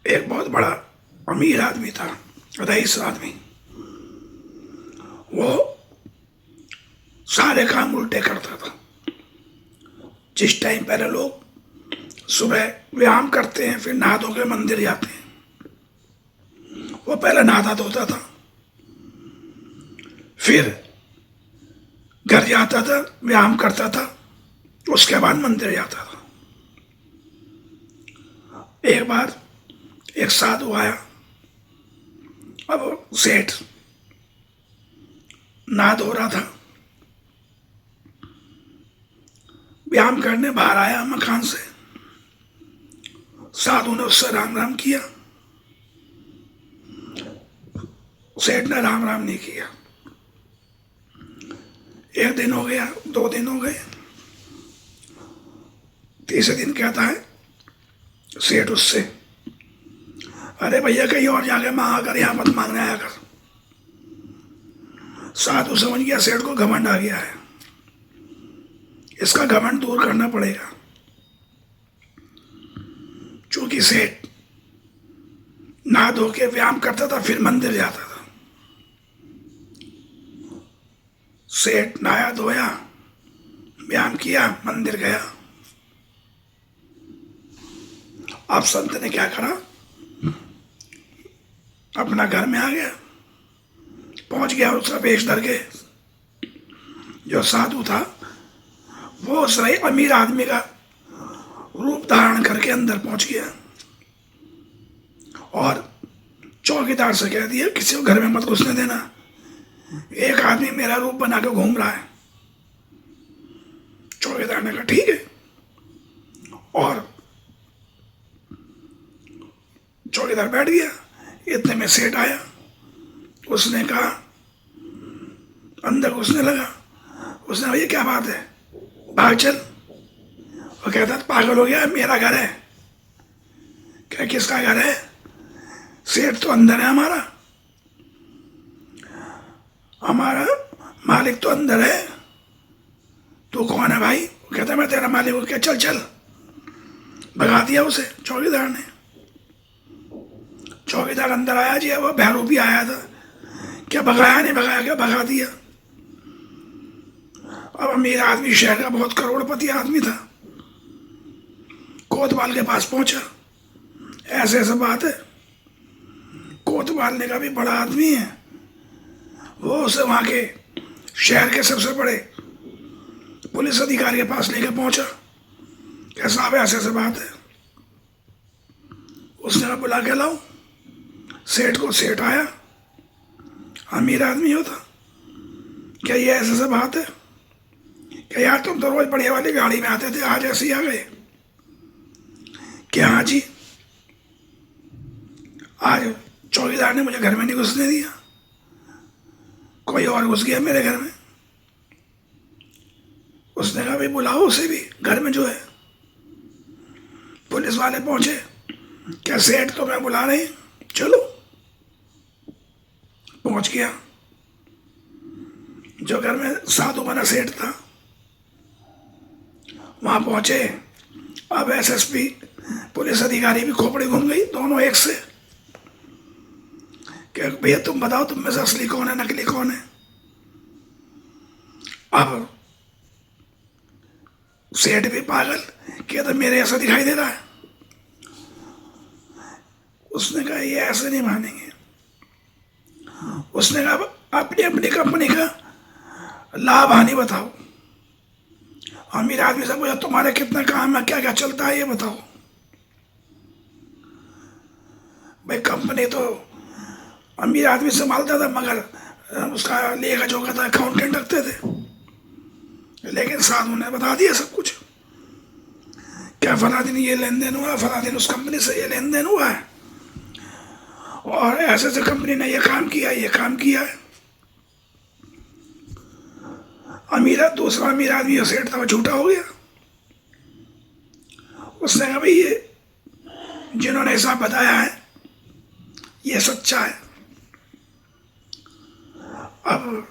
एक बहुत बड़ा अमीर आदमी था, रईस आदमी। वो सारे काम उल्टे करता था। जिस टाइम पहले लोग सुबह व्यायाम करते हैं, फिर नहा धो के मंदिर जाते हैं, वो पहले नहाता धोता था, फिर घर जाता था, व्यायाम करता था, उसके बाद मंदिर जाता था। एक बार एक साधु आया। अब सेठ नहा धो रहा था, व्यायाम करने बाहर आया मकान से। साधु ने उससे राम राम किया, सेठ ने राम राम नहीं किया। एक दिन हो गया, 2 दिन हो गए, तीसरे दिन कहता है सेठ उससे, अरे भैया कहीं और जाके मांगा कर, यहां मत मांगने आया कर। साधु समझ गया सेठ को घमंड आ गया है, इसका घमंड दूर करना पड़ेगा। चूंकि सेठ नहा धो के व्यायाम करता था, फिर मंदिर जाता था। सेठ नहाया धोया, व्यायाम किया, मंदिर गया। अब संत ने क्या करा, अपना घर में आ गया, पहुंच गया उसका वेश धर के। जो साधु था वो उस अमीर आदमी का रूप धारण करके अंदर पहुंच गया और चौकीदार से कह दिया किसी को घर में मत घुसने देना, एक आदमी मेरा रूप बना के घूम रहा है। चौकीदार ने कहा ठीक है, और चौकीदार बैठ गया। इतने में सेठ आया, उसने कहा, अंदर घुसने लगा। उसने कहा ये क्या बात है, भाग चल। वो कहता पागल हो गया, मेरा घर है। क्या किसका घर है, सेठ तो अंदर है हमारा, हमारा मालिक तो अंदर है, तू कौन है भाई। वो कहता मैं तेरा मालिक हूं। क्या चल चल, भगा दिया उसे चौकीदार ने। चौकीदार अंदर आया जी, वो भैरू भी आया था, क्या भगाया नहीं भगाया, क्या भगा दिया। अब अमीर आदमी, शहर का बहुत करोड़पति आदमी था, कोतवाल के पास पहुंचा। ऐसे ऐसे बात है, कोतवाल ने का भी बड़ा आदमी है, वो उसे वहां के शहर के सबसे बड़े पुलिस अधिकारी के पास लेकर पहुंचा। क्या साहब ऐसे ऐसे बात है। उसने बुला के लाओ सेठ को। सेठ आया, अमीर आदमी होता। क्या ये ऐसे ऐसे बात है। क्या यार तुम तो रोज बढ़िया वाली गाड़ी में आते थे, आज ऐसे ही आ गए। क्या हाँ जी, आज चौकीदार ने मुझे घर में नहीं घुसने दिया, कोई और घुस गया मेरे घर में। उसने कहा भाई बुलाओ उसे भी घर में जो है। पुलिस वाले पहुंचे, क्या सेठ तो मैं बुला रहे, चलो। पहुंच गया, जो घर में साधु बना सेठ था वहां पहुंचे। अब एसएसपी पुलिस अधिकारी भी खोपड़ी घूम गई, दोनों एक से। क्या भैया तुम बताओ, तुम में से असली कौन है, नकली कौन है। अब सेठ भी पागल, क्या तो मेरे ऐसा दिखाई दे रहा है। उसने कहा ये ऐसे नहीं मानेंगे। उसने कहा अपनी अपनी कंपनी का लाभ हानि बताओ। अमीर आदमी से पूछा तुम्हारे कितना काम है, क्या क्या चलता है, ये बताओ। भाई कंपनी तो अमीर आदमी संभालता था, मगर उसका लेखा जोखा था, अकाउंटेंट रखते थे। लेकिन साधु ने बता दिया सब कुछ, क्या फला दिन ये लेन देन हुआ, फला दिन उस कंपनी से ये लेन देन हुआ है, और ऐसे ऐसे कंपनी ने ये काम किया, ये काम किया है। दूसरा अमीर आदमी जो सेठ था वो झूठा हो गया। उसने कहा भाई ये जिन्होंने हिसाब बताया है ये सच्चा है। अब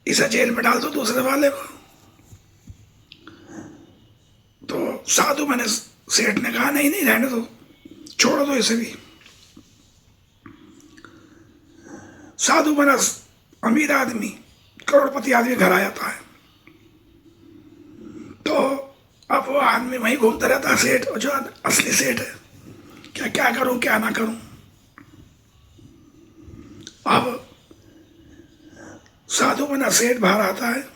इसे जेल में डाल दो दूसरे वाले को। तो साधु मैंने सेठ ने कहा नहीं नहीं रहने दो, छोड़ दो इसे भी। साधु बना अमीर आदमी, करोड़पति आदमी घर आ जाता है, तो अब वो आदमी वहीं घूमता रहता है, सेठ जो असली सेठ है, क्या क्या करूं क्या ना करूं। अब साधु बना सेठ बाहर आता है,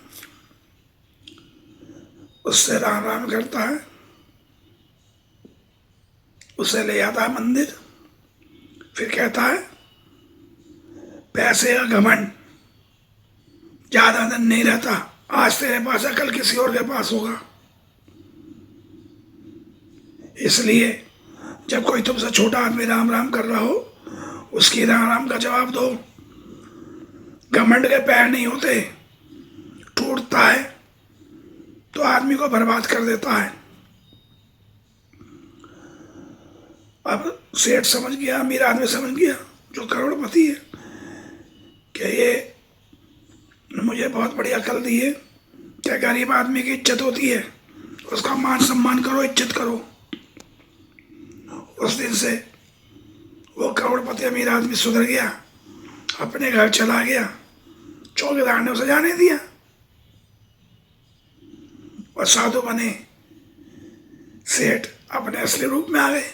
उससे राम राम करता है, उसे ले जाता है मंदिर, फिर कहता है पैसे का घमंड ज्यादा दिन नहीं रहता, आज तेरे पास है कल किसी और के पास होगा, इसलिए जब कोई तुमसे छोटा आदमी राम राम कर रहा हो उसकी राम राम का जवाब दो। घमंड के पैर नहीं होते, टूटता है तो आदमी को बर्बाद कर देता है। अब सेठ समझ गया, अमीर आदमी समझ गया जो करोड़पति है कि ये मुझे बहुत बड़ी अकल दी है, क्या गरीब आदमी की इज्जत होती है, उसका मान सम्मान करो, इज्जत करो। उस दिन से वो करोड़पति अमीर आदमी सुधर गया, अपने घर चला गया, चौकीदार ने उसे जाने दिया और साधु बने सेठ अपने असली रूप में आ गए।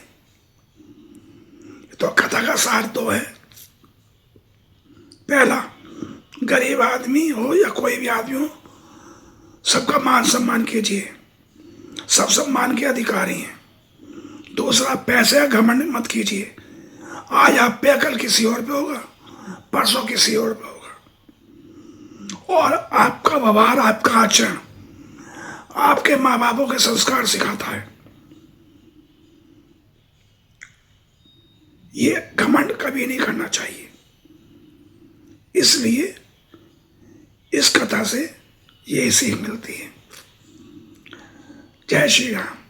तो कथा का सार तो है, पहला, गरीब आदमी हो या कोई भी आदमी हो, सबका मान सम्मान कीजिए, सब सम्मान के अधिकारी हैं। दूसरा, पैसे का घमंड मत कीजिए, आज आप पे कल किसी और पे होगा, परसों किसी और पे होगा। और आपका व्यवहार, आपका आचरण आपके माँ बापों के संस्कार सिखाता है। ये घमंड कभी नहीं करना चाहिए। इसलिए इस कथा से ये सीख मिलती है। जय श्री राम।